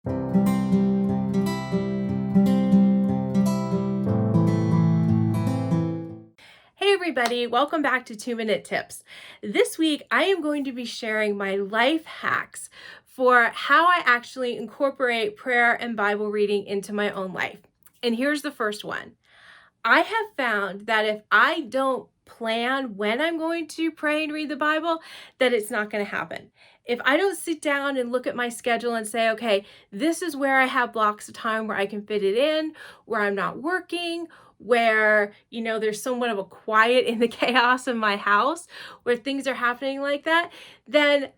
Hey everybody, welcome back to 2 Minute Tips. This week I am going to be sharing my life hacks for how I actually incorporate prayer and Bible reading into my own life. And here's the first one. I have found that if I don't plan when I'm going to pray and read the Bible, that it's not going to happen. If I don't sit down and look at my schedule and say, okay, this is where I have blocks of time where I can fit it in, where I'm not working, where, there's somewhat of a quiet in the chaos of my house, where things are happening like that, then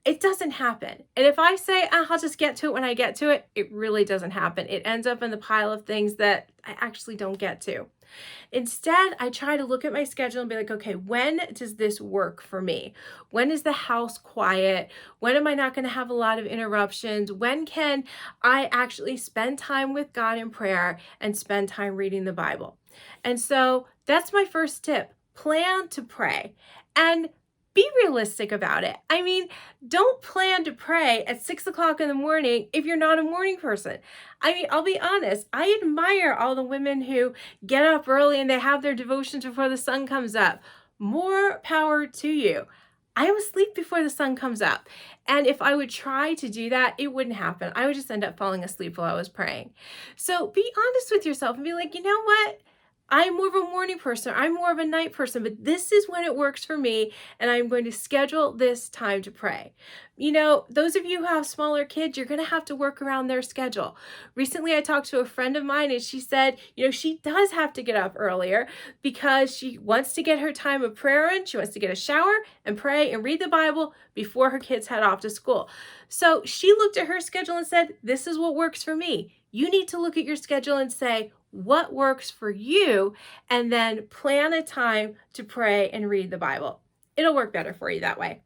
it doesn't happen. And if I say, I'll just get to it when I get to it, it really doesn't happen. It ends up in the pile of things that I actually don't get to. Instead, I try to look at my schedule and be like, okay, when does this work for me? When is the house quiet? When am I not going to have a lot of interruptions? When can I actually spend time with God in prayer and spend time reading the Bible? And so that's my first tip. Plan to pray and be realistic about it. I mean, don't plan to pray at 6 o'clock in the morning if you're not a morning person. I mean, I'll be honest, I admire all the women who get up early and they have their devotions before the sun comes up. More power to you. I am asleep before the sun comes up. And if I would try to do that, it wouldn't happen. I would just end up falling asleep while I was praying. So be honest with yourself and be like, you know what? I'm more of a morning person. I'm more of a night person, but this is when it works for me, and I'm going to schedule this time to pray. Those of you who have smaller kids, you're going to have to work around their schedule. Recently, I talked to a friend of mine, and she said, she does have to get up earlier because she wants to get her time of prayer in. She wants to get a shower and pray and read the Bible before her kids head off to school. So she looked at her schedule and said, this is what works for me. You need to look at your schedule and say, what works for you, and then plan a time to pray and read the Bible. It'll work better for you that way.